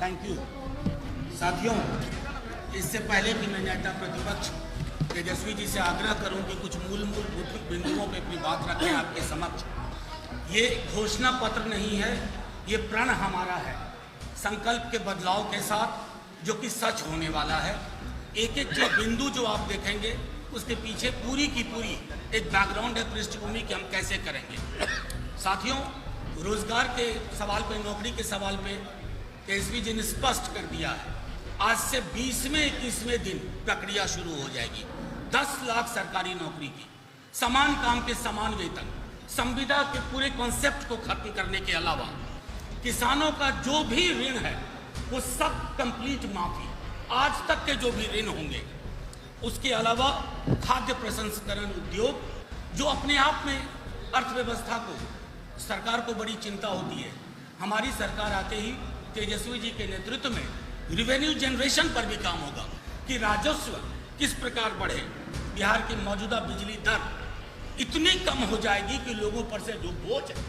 Thank you. साथियों, इससे पहले भी मैं नेता प्रतिपक्ष तेजस्वी जी से आग्रह करूं कि कुछ मूल बिंदुओं पर अपनी बात रखें आपके समक्ष। ये घोषणा पत्र नहीं है, ये प्रण हमारा है, संकल्प के बदलाव के साथ जो कि सच होने वाला है। एक एक जो बिंदु जो आप देखेंगे उसके पीछे पूरी की पूरी एक बैकग्राउंड है, पृष्ठभूमि कि हम कैसे करेंगे। साथियों, रोजगार के सवाल पे, नौकरी के सवाल पे तेजस्वी जी ने स्पष्ट कर दिया है, आज से 20वें 21वें दिन प्रक्रिया शुरू हो जाएगी। 10 लाख सरकारी नौकरी की, समान काम के समान वेतन, संविदा के पूरे कॉन्सेप्ट को खत्म करने के अलावा किसानों का जो भी ऋण है वो सब कंप्लीट माफी, आज तक के जो भी ऋण होंगे। उसके अलावा खाद्य प्रसंस्करण उद्योग, जो अपने आप में अर्थव्यवस्था को, सरकार को बड़ी चिंता होती है। हमारी सरकार आते ही तेजस्वी जी के नेतृत्व में रिवेन्यू जनरेशन पर भी काम होगा कि राजस्व किस प्रकार बढ़े। बिहार की मौजूदा बिजली दर इतनी कम हो जाएगी कि लोगों पर से जो बोझ है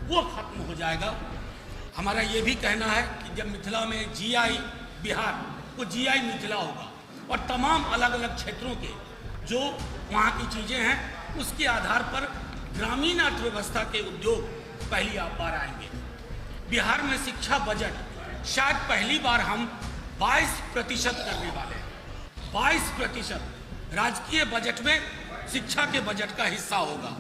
वो खत्म हो जाएगा। हमारा ये भी कहना है कि जब मिथिला में जीआई बिहार, वो जीआई मिथिला होगा और तमाम अलग अलग क्षेत्रों के जो वहाँ की चीज़ें हैं उसके आधार पर ग्रामीण अर्थव्यवस्था के उद्योग पहली बार आएंगे। बिहार में शिक्षा बजट शायद पहली बार हम 22% करने वाले हैं। 22% राजकीय बजट में शिक्षा के बजट का हिस्सा होगा।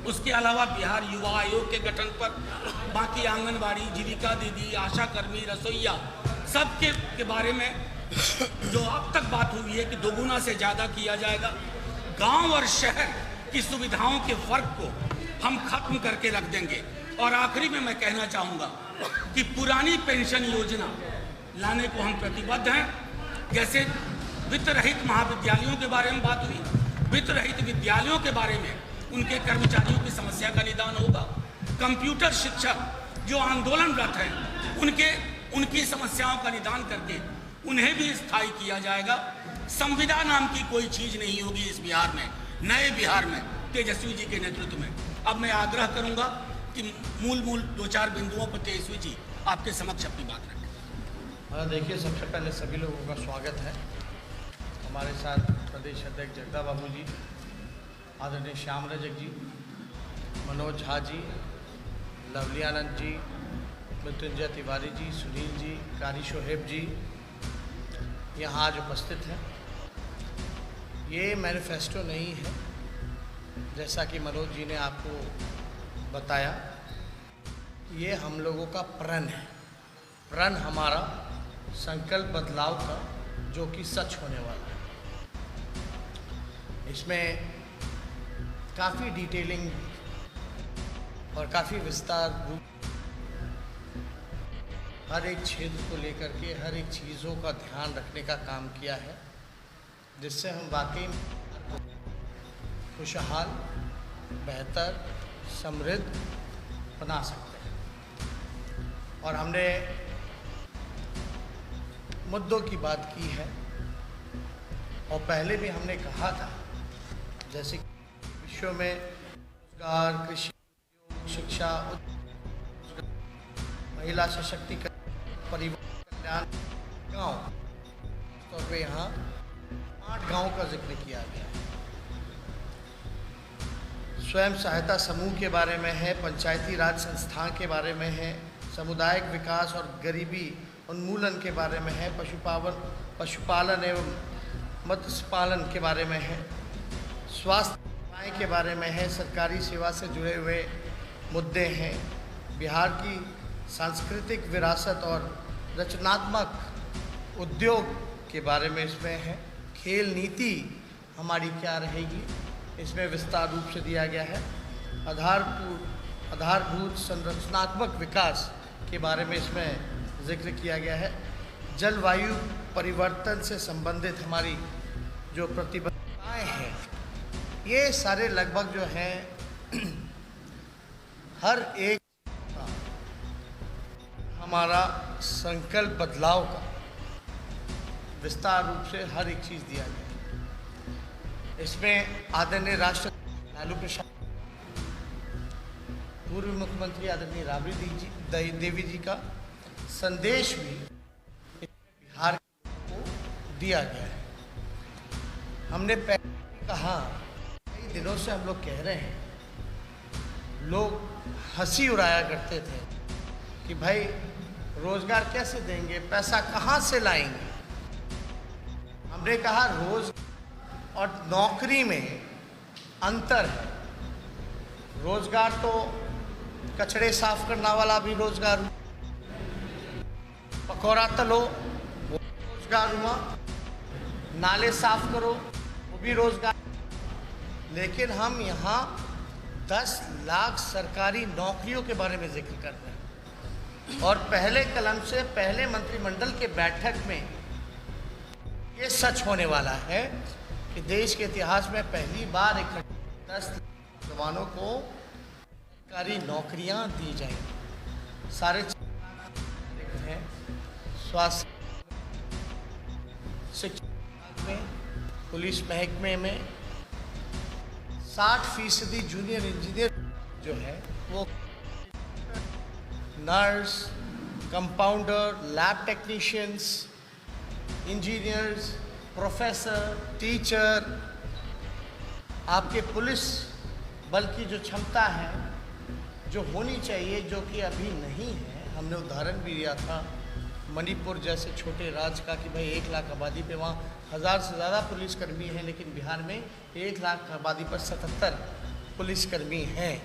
उसके अलावा बिहार युवा आयोग के गठन पर बाकी आंगनबाड़ी, जीविका दीदी, आशा कर्मी, रसोईया सब के बारे में जो अब तक बात हुई है कि दोगुना से ज़्यादा किया जाएगा। गांव और शहर की सुविधाओं के फर्क को हम खत्म करके रख देंगे। और आखिरी में मैं कहना चाहूँगा कि पुरानी पेंशन योजना लाने को हम प्रतिबद्ध हैं। जैसे वित्त रहित महाविद्यालयों के बारे में बात हुई, वित्त रहित विद्यालयों के बारे में उनके कर्मचारियों की समस्या का निदान होगा। कंप्यूटर शिक्षक जो आंदोलनरत हैं उनकी समस्याओं का निदान करके उन्हें भी स्थायी किया जाएगा। संविदा नाम की कोई चीज़ नहीं होगी इस बिहार में, नए बिहार में तेजस्वी जी के नेतृत्व में। अब मैं आग्रह करूंगा कि मूल 2-4 बिंदुओं पर तेजस्वी जी आपके समक्ष अपनी बात रखें। देखिए, सबसे पहले सभी लोगों का स्वागत है। हमारे साथ प्रदेश अध्यक्ष जगदा बाबू जी, आदरणीय श्याम रजक जी, मनोज झा जी, लवली आनंद जी, मृत्युंजय तिवारी जी, सुनील जी, कारी शोहेब जी यहाँ आज उपस्थित हैं। ये मैनिफेस्टो नहीं है, जैसा कि मनोज जी ने आपको बताया, ये हम लोगों का प्रण है। प्रण हमारा संकल्प बदलाव का, जो कि सच होने वाला है। इसमें काफ़ी डिटेलिंग और काफ़ी विस्तार रूप हर एक क्षेत्र को लेकर के हर एक चीज़ों का ध्यान रखने का काम किया है, जिससे हम वाकई खुशहाल, बेहतर, समृद्ध बना सकते हैं। और हमने मुद्दों की बात की है और पहले भी हमने कहा था, जैसे विश्व में रोजगार, कृषि, शिक्षा, महिला सशक्तिकरण, परिवार कल्याण, गाँव, तौर पे यहाँ 8 गाँव का जिक्र किया गया है। स्वयं सहायता समूह के बारे में है, पंचायती राज संस्थान के बारे में है, सामुदायिक विकास और गरीबी उन्मूलन के बारे में है, पशुपालन एवं मत्स्य पालन के बारे में है, स्वास्थ्य सेवाएं के बारे में है, सरकारी सेवा से जुड़े हुए मुद्दे हैं, बिहार की सांस्कृतिक विरासत और रचनात्मक उद्योग के बारे में इसमें है, खेल नीति हमारी क्या रहेगी इसमें विस्तार रूप से दिया गया है, आधारभूत संरचनात्मक विकास के बारे में इसमें जिक्र किया गया है, जलवायु परिवर्तन से संबंधित हमारी जो प्रतिबद्धताएं हैं, ये सारे लगभग जो हैं हर एक हमारा संकल्प बदलाव का विस्तार रूप से हर एक चीज़ दिया गया। इसमें आदरणीय राष्ट्रपति लालू प्रसाद, पूर्व मुख्यमंत्री आदरणीय राबड़ी देवी जी का, संदेश भी बिहार को दिया गया है। हमने पहले भी कहा, कई दिनों से हम लोग कह रहे हैं, लोग हंसी उड़ाया करते थे कि भाई रोजगार कैसे देंगे, पैसा कहाँ से लाएंगे। हमने कहा रोज और नौकरी में अंतर है। रोजगार तो कचड़े साफ करने वाला भी रोजगार हुआ, पकौड़ा तलो वो रोजगार हुआ, नाले साफ करो वो भी रोजगार। लेकिन हम यहाँ 10 लाख सरकारी नौकरियों के बारे में जिक्र कर रहे हैं और पहले कलम से पहले मंत्रिमंडल के बैठक में ये सच होने वाला है कि देश के इतिहास में पहली बार 10 लाख जवानों को सरकारी नौकरियां दी जाएंगी। सारे हैं स्वास्थ्य, शिक्षा में, पुलिस महकमे में 60% जूनियर इंजीनियर जो है वो nurse, compounder, lab technicians, engineers, professor, teacher, आपके पुलिस बल की जो क्षमता है जो होनी चाहिए, जो कि अभी नहीं है। हमने उदाहरण भी दिया था मणिपुर जैसे छोटे राज्य का कि भाई 1 लाख आबादी पे वहाँ 1000 से ज़्यादा पुलिसकर्मी हैं, लेकिन बिहार में 1 लाख आबादी पर 77 पुलिसकर्मी हैं।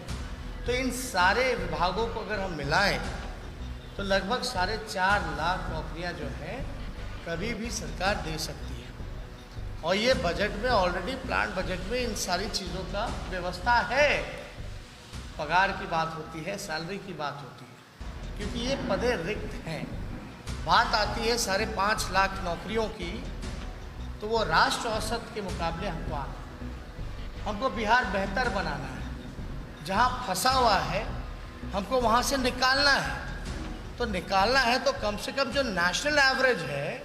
तो इन सारे विभागों को अगर हम मिलाएं तो लगभग 4.5 लाख नौकरियां जो हैं कभी भी सरकार दे सकती है। और ये बजट में ऑलरेडी प्लान बजट में इन सारी चीज़ों का व्यवस्था है। पगार की बात होती है, सैलरी की बात होती है, क्योंकि ये पदे रिक्त हैं। बात आती है 5.5 लाख नौकरियों की, तो वो राष्ट्र औसत के मुकाबले हमको आना है। हमको बिहार बेहतर बनाना है। जहाँ फंसा हुआ है हमको वहाँ से निकालना है। तो निकालना है तो कम से कम जो नेशनल एवरेज है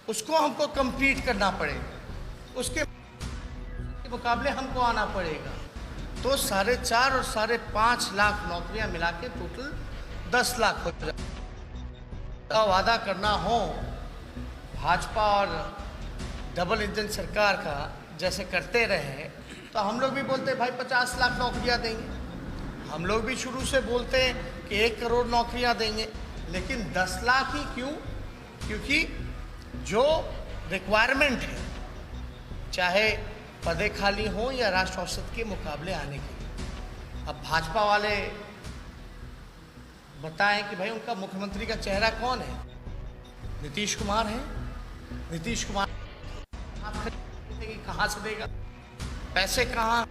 उसको हमको कम्पीट करना पड़ेगा, उसके मुकाबले हमको आना पड़ेगा। तो 4.5 और 5.5 लाख नौकरियां मिला के टोटल 10 लाख हो जाए। का वादा करना हो भाजपा और डबल इंजन सरकार का जैसे करते रहे, तो हम लोग भी बोलते भाई 50 लाख नौकरियां देंगे। हम लोग भी शुरू से बोलते हैं कि 1 करोड़ नौकरियां देंगे, लेकिन 10 लाख ही क्यों? क्योंकि जो रिक्वायरमेंट है, चाहे पदे खाली हों या राष्ट्र औसत के मुकाबले आने के लिए। अब भाजपा वाले बताएं कि भाई उनका मुख्यमंत्री का चेहरा कौन है? नीतीश कुमार है। नीतीश कुमार कहाँ से देगा पैसे? कहाँ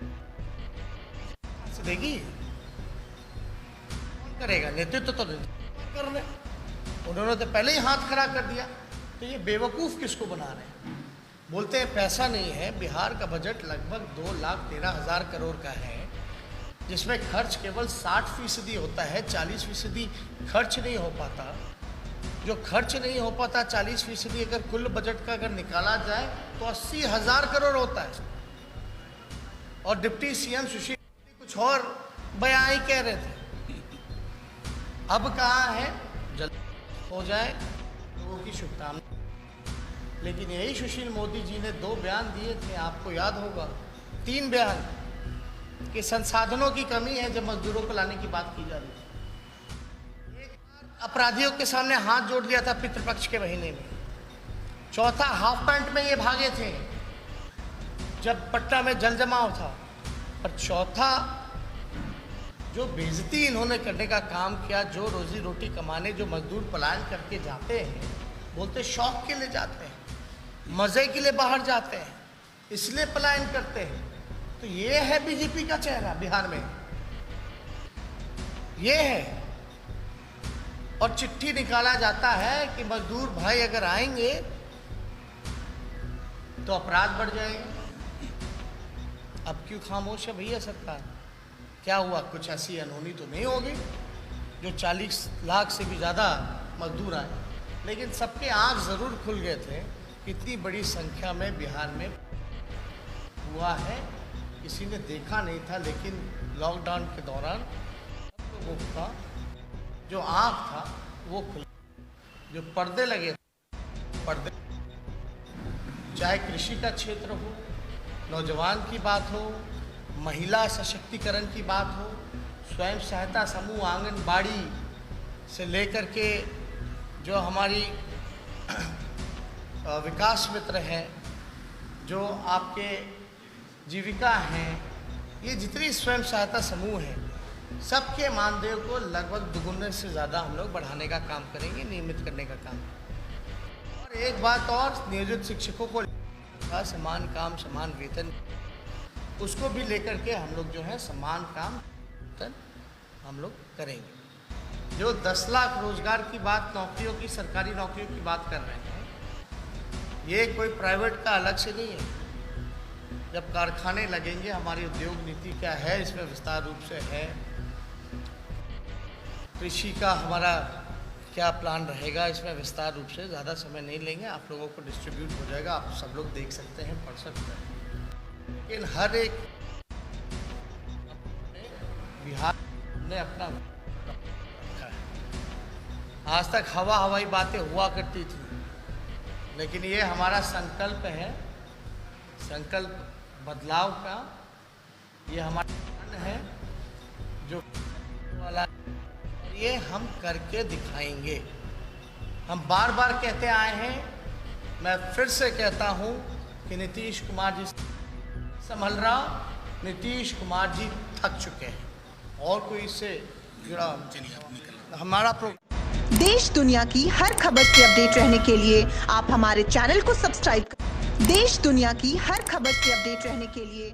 से देगी? कौन करेगा? नेतृत्व तो कर रहे, उन्होंने तो पहले ही हाथ खड़ा कर दिया। तो ये बेवकूफ़ किसको बना रहे हैं? बोलते हैं पैसा नहीं है। बिहार का बजट लगभग 2,13,000 करोड़ का है, जिसमें खर्च केवल 60% होता है, 40% खर्च नहीं हो पाता। जो खर्च नहीं हो पाता 40% अगर कुल बजट का अगर निकाला जाए तो 80,000 करोड़ होता है। और डिप्टी सीएम सुशील कुछ और बयान ही कह रहे थे। अब कहाँ है? जल्द हो जाए, लोगों की शुभकामना। लेकिन यही सुशील मोदी जी ने 2 बयान दिए थे, आपको याद होगा, 3 बयान, कि संसाधनों की कमी है जब मजदूरों को लाने की बात की जा रही है। एक बार अपराधियों के सामने हाथ जोड़ दिया था पितृपक्ष के महीने में। चौथा हाफ पैंट में ये भागे थे जब पटना में जल जमाव था। और चौथा जो बेइज्जती इन्होंने करने का काम किया, जो रोजी रोटी कमाने जो मजदूर पलायन करके जाते हैं, बोलते शौक के लिए जाते हैं, मज़े के लिए बाहर जाते हैं, इसलिए पलायन करते हैं। तो ये है बीजेपी का चेहरा बिहार में, ये है। और चिट्ठी निकाला जाता है कि मजदूर भाई अगर आएंगे तो अपराध बढ़ जाएगा। अब क्यों खामोश है भैया सरकार? क्या हुआ? कुछ ऐसी अनहोनी तो नहीं होगी जो 40 लाख से भी ज़्यादा मजदूर आए? लेकिन सबके आँख ज़रूर खुल गए थे कि इतनी बड़ी संख्या में बिहार में हुआ है, किसी ने देखा नहीं था। लेकिन लॉकडाउन के दौरान सब लोगों का जो आँख था वो खुल जो पर्दे लगे, पर्दे, चाहे कृषि का क्षेत्र हो, नौजवान की बात हो, महिला सशक्तिकरण की बात हो, स्वयं सहायता समूह, आंगनबाड़ी से लेकर के जो हमारी विकास मित्र हैं, जो आपके जीविका हैं, ये जितनी स्वयं सहायता समूह हैं, सबके मानदेय को लगभग दुगुने से ज़्यादा हम लोग बढ़ाने का काम करेंगे, नियमित करने का काम। और एक बात और, नियोजित शिक्षकों को समान काम समान वेतन, उसको भी लेकर के हम लोग जो है समान काम वेतन हम लोग करेंगे। जो 10 लाख रोजगार की बात, नौकरियों की, सरकारी नौकरियों की बात कर रहे हैं, ये कोई प्राइवेट का अलग से नहीं है। जब कारखाने लगेंगे, हमारी उद्योग नीति क्या है इसमें विस्तार रूप से है, कृषि का हमारा क्या प्लान रहेगा इसमें विस्तार रूप से, ज़्यादा समय नहीं लेंगे, आप लोगों को डिस्ट्रीब्यूट हो जाएगा, आप सब लोग देख सकते हैं, पढ़ सकते हैं। लेकिन हर एक बिहार ने अपना रखा है। आज तक हवाई बातें हुआ करती थी, लेकिन ये हमारा संकल्प है, संकल्प बदलाव का, ये हमारा प्लान है जो वाला, ये हम करके दिखाएंगे। हम बार बार कहते आए हैं, मैं फिर से कहता हूं कि नीतीश कुमार जी संभल रहा, नीतीश कुमार जी थक चुके हैं और कोई इससे जुड़ा हमारा प्रोग्राम। देश दुनिया की हर खबर से अपडेट रहने के लिए आप हमारे चैनल को सब्सक्राइब करें। देश दुनिया की हर खबर से अपडेट रहने के लिए